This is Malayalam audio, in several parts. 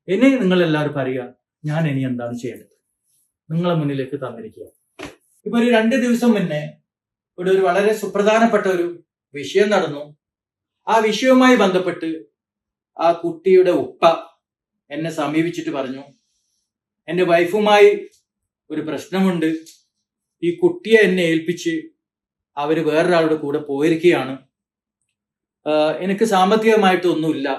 ഇനി നിങ്ങൾ എല്ലാവരും പറയുക, ഞാൻ ഇനി എന്താണ് ചെയ്യേണ്ടത്? നിങ്ങളെ മുന്നിലേക്ക് തന്നിരിക്കുക. ഇപ്പൊ ഒരു 2 ദിവസം മുന്നേ ഇവിടെ ഒരു വളരെ സുപ്രധാനപ്പെട്ട ഒരു വിഷയം നടന്നു. ആ വിഷയവുമായി ബന്ധപ്പെട്ട് ആ കുട്ടിയുടെ ഉപ്പ എന്നെ സമീപിച്ചിട്ട് പറഞ്ഞു, എന്റെ വൈഫുമായി ഒരു പ്രശ്നമുണ്ട്, ഈ കുട്ടിയെ എന്നെ ഏൽപ്പിച്ച് അവര് വേറൊരാളുടെ കൂടെ പോയിരിക്കുകയാണ്, എനിക്ക് സാമ്പത്തികമായിട്ടൊന്നുമില്ല,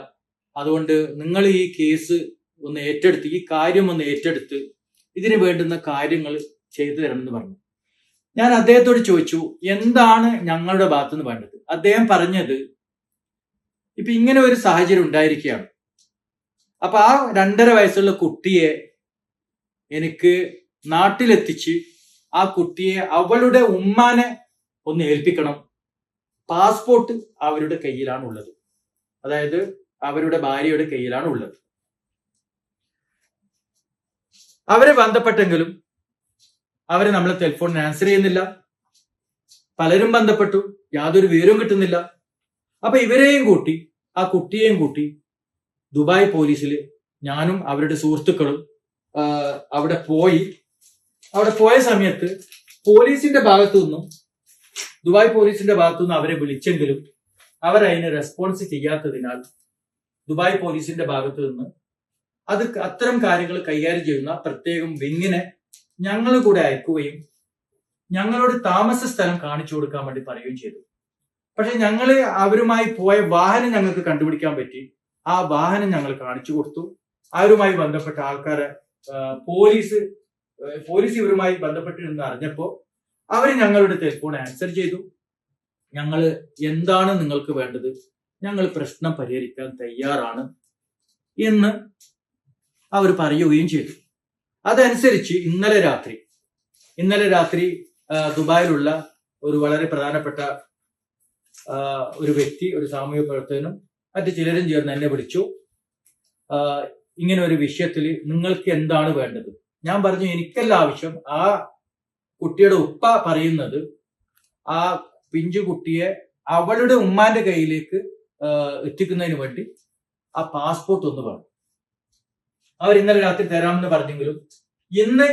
അതുകൊണ്ട് നിങ്ങൾ ഈ കേസ് ഒന്ന് ഏറ്റെടുത്ത്, ഈ കാര്യം ഒന്ന് ഏറ്റെടുത്ത് ഇതിന് വേണ്ടുന്ന കാര്യങ്ങൾ ചെയ്തു തരണമെന്ന് പറഞ്ഞു. ഞാൻ അദ്ദേഹത്തോട് ചോദിച്ചു, എന്താണ് ഞങ്ങളുടെ ഭാഗത്തുനിന്ന് വേണ്ടത്? അദ്ദേഹം പറഞ്ഞത്, ഇപ്പൊ ഇങ്ങനെ ഒരു സാഹചര്യം ഉണ്ടായിരിക്കുകയാണ്, അപ്പൊ ആ 2.5 വയസ്സുള്ള കുട്ടിയെ എനിക്ക് നാട്ടിലെത്തിച്ച് ആ കുട്ടിയെ അവളുടെ ഉമ്മാനെ ഒന്ന് ഏൽപ്പിക്കണം. പാസ്പോർട്ട് അവരുടെ കയ്യിലാണ് ഉള്ളത്, അതായത് അവരുടെ ഭാര്യയുടെ കയ്യിലാണ് ഉള്ളത്. അവരെ ബന്ധപ്പെട്ടെങ്കിലും അവരെ നമ്മളെ ടെലിഫോണിന് ആൻസർ ചെയ്യുന്നില്ല. പലരും ബന്ധപ്പെട്ടു, യാതൊരു വിവരവും കിട്ടുന്നില്ല. അപ്പൊ ഇവരെയും കൂട്ടി ആ കുട്ടിയെയും കൂട്ടി ദുബായ് പോലീസിൽ ഞാനും അവരുടെ സുഹൃത്തുക്കളും അവിടെ പോയ സമയത്ത് പോലീസിന്റെ ഭാഗത്തു നിന്നും, ദുബായ് പോലീസിന്റെ ഭാഗത്തു നിന്നും അവരെ വിളിച്ചെങ്കിലും അവർ അതിന് റെസ്പോൺസ് ചെയ്യാത്തതിനാൽ ദുബായ് പോലീസിന്റെ ഭാഗത്തു നിന്ന് അത്തരം കാര്യങ്ങൾ കൈകാര്യം ചെയ്യുന്ന പ്രത്യേകം വിങ്ങിനെ ഞങ്ങൾ കൂടെ അയക്കുകയും ഞങ്ങളോട് താമസ സ്ഥലം കാണിച്ചു കൊടുക്കാൻ വേണ്ടി പറയുകയും ചെയ്തു. പക്ഷെ ഞങ്ങള് അവരുമായി പോയ വാഹനം ഞങ്ങൾക്ക് കണ്ടുപിടിക്കാൻ പറ്റി. ആ വാഹനം ഞങ്ങൾ കാണിച്ചു കൊടുത്തു. അവരുമായി ബന്ധപ്പെട്ട ആൾക്കാരെ പോലീസ് ഇവരുമായി ബന്ധപ്പെട്ടിരുന്ന് അറിഞ്ഞപ്പോ അവര് ഞങ്ങളുടെ ടെലിഫോൺ ആൻസർ ചെയ്തു. ഞങ്ങൾ എന്താണ് നിങ്ങൾക്ക് വേണ്ടത്, ഞങ്ങൾ പ്രശ്നം പരിഹരിക്കാൻ തയ്യാറാണ് എന്ന് അവർ പറയുകയും ചെയ്തു. അതനുസരിച്ച് ഇന്നലെ രാത്രി ദുബായിലുള്ള ഒരു വളരെ പ്രധാനപ്പെട്ട ഒരു വ്യക്തി, ഒരു സാമൂഹിക പ്രവർത്തകനും മറ്റു ചിലരും ചേർന്ന് എന്നെ വിളിച്ചു. ഇങ്ങനെ ഒരു വിഷയത്തിൽ നിങ്ങൾക്ക് എന്താണ് വേണ്ടത്? ഞാൻ പറഞ്ഞു, എനിക്കല്ല ആവശ്യം. ആ കുട്ടിയുടെ ഉപ്പ പറയുന്നത് ആ പിഞ്ചു കുട്ടിയെ അവളുടെ ഉമ്മാന്റെ കയ്യിലേക്ക് എത്തിക്കുന്നതിന് വേണ്ടി ആ പാസ്പോർട്ട് ഒന്ന് പറഞ്ഞു. അവർ ഇന്നലെ രാത്രി തരാമെന്ന് പറഞ്ഞെങ്കിലും ഇന്ന്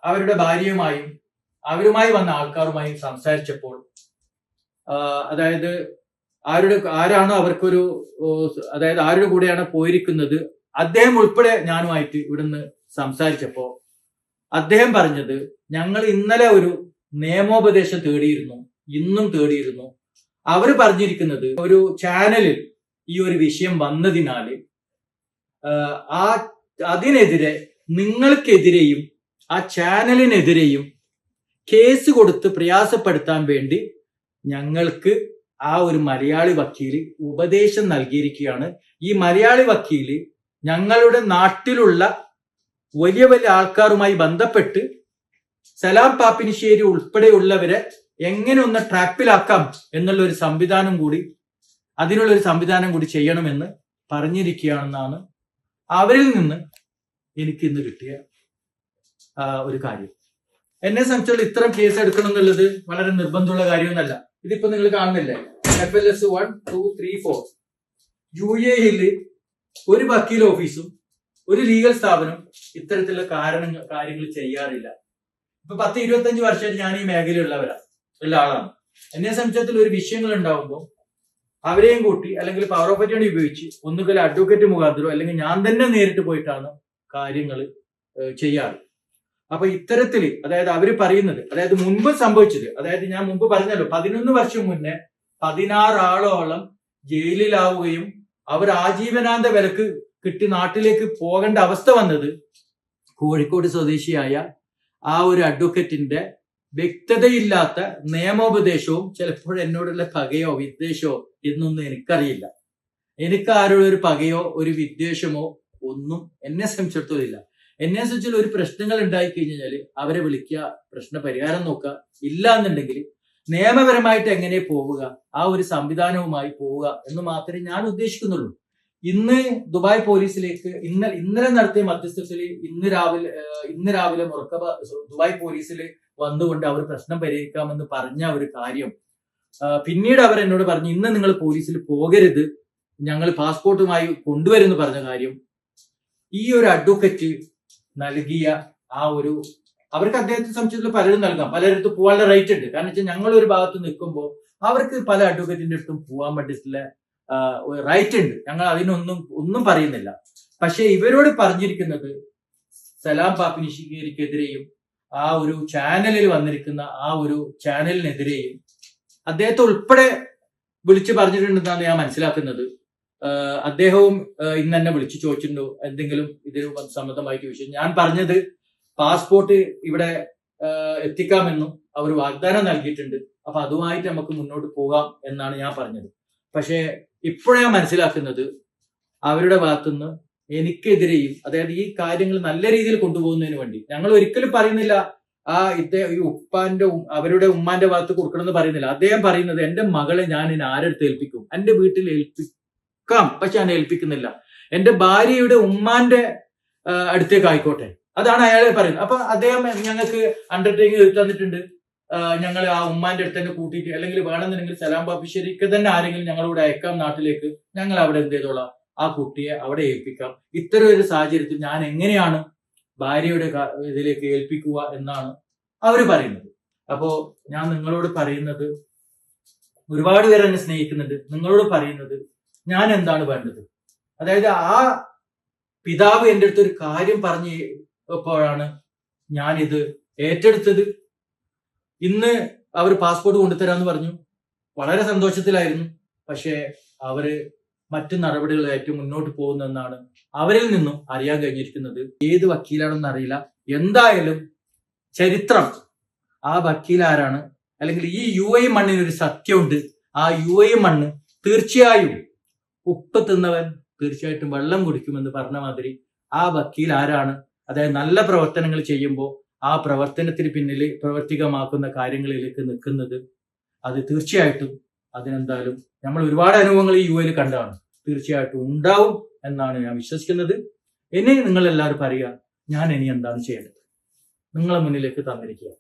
അവരുടെ ഭാര്യയുമായും അവരുമായി വന്ന ആൾക്കാരുമായും സംസാരിച്ചപ്പോൾ, അതായത് ആരാണോ അവർക്കൊരു, അതായത് ആരുടെ കൂടെയാണ് പോയിരിക്കുന്നത്, അദ്ദേഹം ഉൾപ്പെടെ ഞാനുമായിട്ട് ഇവിടുന്ന് സംസാരിച്ചപ്പോ അദ്ദേഹം പറഞ്ഞത്, ഞങ്ങൾ ഇന്നലെ ഒരു നിയമോപദേശം തേടിയിരുന്നു, ഇന്നും തേടിയിരുന്നു. അവര് പറഞ്ഞിരിക്കുന്നത്, ഒരു ചാനലിൽ ഈ ഒരു വിഷയം വന്നതിനാല് അതിനെതിരെ നിങ്ങൾക്കെതിരെയും ആ ചാനലിനെതിരെയും കേസ് കൊടുത്ത് പ്രയാസപ്പെടുത്താൻ വേണ്ടി ഞങ്ങൾക്ക് ആ ഒരു മലയാളി വക്കീല് ഉപദേശം നൽകിയിരിക്കുകയാണ്. ഈ മലയാളി വക്കീല് ഞങ്ങളുടെ നാട്ടിലുള്ള വലിയ വലിയ ആൾക്കാരുമായി ബന്ധപ്പെട്ട് സലാം പാപ്പിനിശ്ശേരി ഉൾപ്പെടെയുള്ളവരെ എങ്ങനെ ഒന്ന് ട്രാപ്പിലാക്കാം എന്നുള്ള ഒരു സംവിധാനം കൂടി, അതിനുള്ളൊരു സംവിധാനം കൂടി ചെയ്യണമെന്ന് പറഞ്ഞിരിക്കുകയാണെന്നാണ് അവരിൽ നിന്ന് എനിക്ക് ഇന്ന് കിട്ടിയ ഒരു കാര്യം. എന്നെ സംബന്ധിച്ചുള്ള ഇത്തരം കേസ് എടുക്കണം എന്നുള്ളത് വളരെ നിർബന്ധമുള്ള കാര്യമൊന്നല്ല. ഇതിപ്പോ നിങ്ങൾ കാണുന്നില്ലേ, FLS 1, 2, 3, 4 UAE ഒരു വക്കീൽ ഓഫീസും ഒരു ലീഗൽ സ്ഥാപനം ഇത്തരത്തിലുള്ള കാര്യങ്ങൾ ചെയ്യാറില്ല. ഇപ്പൊ 10-25 വർഷമായിട്ട് ഞാൻ ഈ മേഖലയിലുള്ള ആളാണ്. എന്നെ സംബന്ധിച്ചിടത്തോളം ഒരു വിഷയങ്ങൾ ഉണ്ടാവുമ്പോൾ അവരെയും കൂട്ടി അല്ലെങ്കിൽ പവർ ഓഫ് അറ്റോർണി ഉപയോഗിച്ച് ഒന്നുകിൽ അഡ്വക്കേറ്റ് മുഖാന്തരോ അല്ലെങ്കിൽ ഞാൻ തന്നെ നേരിട്ട് പോയിട്ടാണ് കാര്യങ്ങൾ ചെയ്യാറ്. അപ്പൊ ഇത്തരത്തില്, അതായത് അവര് പറയുന്നത്, അതായത് മുൻപ് സംഭവിച്ചത്, അതായത് ഞാൻ മുമ്പ് പറഞ്ഞല്ലോ 11 വർഷം മുന്നേ 16 ആളോളം ജയിലിലാവുകയും അവർ ആജീവനാന്ത വിലക്ക് കിട്ടി നാട്ടിലേക്ക് പോകേണ്ട അവസ്ഥ വന്നത് കോഴിക്കോട് സ്വദേശിയായ ആ ഒരു അഡ്വക്കേറ്റിന്റെ വ്യക്തതയില്ലാത്ത നിയമോപദേശവും ചിലപ്പോൾ എന്നോടുള്ള പകയോ വിദ്വേഷമോ എന്നൊന്നും എനിക്കറിയില്ല. എനിക്ക് ആരോടൊരു പകയോ ഒരു വിദ്വേഷമോ ഒന്നും എന്നെ സംബന്ധിച്ചിടത്തോളം ഇല്ല. എന്നെ സംബന്ധിച്ചുള്ള ഒരു പ്രശ്നങ്ങൾ ഉണ്ടായി കഴിഞ്ഞാൽ അവരെ വിളിക്കുക, പ്രശ്ന പരിഹാരം നോക്കുക. ഇല്ല എന്നുണ്ടെങ്കിൽ നിയമപരമായിട്ട് എങ്ങനെ പോവുക, ആ ഒരു സംവിധാനവുമായി പോവുക എന്ന് മാത്രമേ ഞാൻ ഉദ്ദേശിക്കുന്നുള്ളൂ. ഇന്ന് ദുബായ് പോലീസിലേക്ക് ഇന്നലെ നടത്തിയ മധ്യസ്ഥത്തിൽ ഇന്ന് രാവിലെ ദുബായ് പോലീസിൽ വന്നുകൊണ്ട് അവർ പ്രശ്നം പരിഹരിക്കാമെന്ന് പറഞ്ഞ ഒരു കാര്യം പിന്നീട് അവർ എന്നോട് പറഞ്ഞു, ഇന്ന് നിങ്ങൾ പോലീസിൽ പോകരുത്, ഞങ്ങൾ പാസ്പോർട്ടുമായി കൊണ്ടുവരുമെന്ന് പറഞ്ഞ കാര്യം ഈ ഒരു അഡ്വക്കറ്റ് നൽകിയ ആ ഒരു അവർക്ക് അദ്ദേഹത്തെ സംബന്ധിച്ചുള്ള പലരും നൽകാം, പലരിടത്തും പോകാനുള്ള റൈറ്റ് ഉണ്ട്. കാരണം വെച്ചാൽ ഞങ്ങൾ ഒരു ഭാഗത്ത് നിൽക്കുമ്പോൾ അവർക്ക് പല അഡ്വക്കറ്റിന്റെ അടുത്തും പോകാൻ വേണ്ടിയിട്ടുള്ള റൈറ്റ് ഉണ്ട്. ഞങ്ങൾ ഒന്നും പറയുന്നില്ല. പക്ഷെ ഇവരോട് പറഞ്ഞിരിക്കുന്നത് സലാം പാപ്പിനിശ്ശേരിക്കെതിരെയും ആ ഒരു ചാനലിൽ വന്നിരിക്കുന്ന ആ ഒരു ചാനലിനെതിരെയും അദ്ദേഹത്തെ ഉൾപ്പെടെ വിളിച്ചു പറഞ്ഞിട്ടുണ്ടെന്നാണ് ഞാൻ മനസ്സിലാക്കുന്നത്. അദ്ദേഹവും ഇന്ന് തന്നെ വിളിച്ചു ചോദിച്ചിട്ടുണ്ടോ എന്തെങ്കിലും ഇതിന് സംബന്ധമായിട്ട് വിഷയം. ഞാൻ പറഞ്ഞത് പാസ്പോർട്ട് ഇവിടെ എത്തിക്കാമെന്നും അവർ വാഗ്ദാനം നൽകിയിട്ടുണ്ട്, അപ്പൊ അതുമായിട്ട് നമുക്ക് മുന്നോട്ട് പോകാം എന്നാണ് ഞാൻ പറഞ്ഞത്. പക്ഷെ ഇപ്പോഴാണ് മനസ്സിലാക്കുന്നത് അവരുടെ ഭാഗത്തുനിന്ന് എനിക്കെതിരെയും, അതായത് ഈ കാര്യങ്ങൾ നല്ല രീതിയിൽ കൊണ്ടുപോകുന്നതിന് വേണ്ടി ഞങ്ങൾ ഒരിക്കലും പറയുന്നില്ല ഈ അവരുടെ ഉമ്മാന്റെ ഭാഗത്ത് കൊടുക്കണമെന്ന് പറയുന്നില്ല. അദ്ദേഹം പറയുന്നത് എന്റെ മകളെ ഞാൻ ഇനി ആരെടുത്ത് ഏൽപ്പിക്കും, എന്റെ വീട്ടിൽ ഏൽപ്പിക്കാം, പക്ഷെ ഞാൻ ഏൽപ്പിക്കുന്നില്ല, എന്റെ ഭാര്യയുടെ ഉമ്മാന്റെ അടുത്തേക്ക് ആയിക്കോട്ടെ, അതാണ് അയാൾ പറയുന്നത്. അപ്പൊ അദ്ദേഹം ഞങ്ങൾക്ക് അണ്ടർടേക്കിംഗ് തന്നിട്ടുണ്ട്, ഞങ്ങൾ ആ ഉമ്മാന്റെ അടുത്ത് തന്നെ കൂട്ടിയിട്ട് അല്ലെങ്കിൽ വേണമെന്നുണ്ടെങ്കിൽ സലാം പാപ്പിശ്ശേരിക്ക് തന്നെ ആരെങ്കിലും ഞങ്ങളോട് അയക്കാം നാട്ടിലേക്ക്, ഞങ്ങൾ അവിടെ എന്ത് ചെയ്തോളാം, ആ കുട്ടിയെ അവിടെ ഏൽപ്പിക്കാം. ഇത്തരം ഒരു സാഹചര്യത്തിൽ ഞാൻ എങ്ങനെയാണ് ഭാര്യയുടെ ഇതിലേക്ക് ഏൽപ്പിക്കുക എന്നാണ് അവര് പറയുന്നത്. അപ്പോ ഞാൻ നിങ്ങളോട് പറയുന്നത്, ഒരുപാട് പേര് എന്നെ സ്നേഹിക്കുന്നുണ്ട്, നിങ്ങളോട് പറയുന്നത് ഞാൻ എന്താണ് വേണ്ടത്. അതായത് ആ പിതാവ് എൻ്റെ അടുത്ത് ഒരു കാര്യം പറഞ്ഞപ്പോഴാണ് ഞാനിത് ഏറ്റെടുത്തത്. ഇന്ന് അവർ പാസ്പോർട്ട് കൊണ്ടുതരാന്ന് പറഞ്ഞു, വളരെ സന്തോഷത്തിലായിരുന്നു. പക്ഷെ അവര് മറ്റു നടപടികളായിട്ട് മുന്നോട്ട് പോകുന്നെന്നാണ് അവരിൽ നിന്നും അറിയാൻ കഴിഞ്ഞിരിക്കുന്നത്. ഏത് വക്കീലാണെന്ന് അറിയില്ല. എന്തായാലും ചരിത്രം ആ വക്കീൽ ആരാണ്, അല്ലെങ്കിൽ ഈ UAE മണ്ണിനൊരു സത്യമുണ്ട്. ആ UAE മണ്ണ് തീർച്ചയായും ഉപ്പ് തിന്നവൻ തീർച്ചയായിട്ടും വെള്ളം കുടിക്കുമെന്ന് പറഞ്ഞ മാതിരി ആ വക്കീൽ ആരാണ്, അതായത് നല്ല പ്രവർത്തനങ്ങൾ ചെയ്യുമ്പോൾ ആ പ്രവർത്തനത്തിന് പിന്നിൽ പ്രവർത്തികമാക്കുന്ന കാര്യങ്ങളിലേക്ക് നിൽക്കുന്നത്, അത് തീർച്ചയായിട്ടും അതിനെന്തായാലും നമ്മൾ ഒരുപാട് അനുഭവങ്ങൾ ഈ UAE കണ്ടതാണ്, തീർച്ചയായിട്ടും ഉണ്ടാവും എന്നാണ് ഞാൻ വിശ്വസിക്കുന്നത്. ഇനി നിങ്ങൾ എല്ലാവരും പറയുക, ഞാൻ ഇനി എന്താണ് ചെയ്യേണ്ടത്, നിങ്ങളെ മുന്നിലേക്ക് തന്നിരിക്കുക.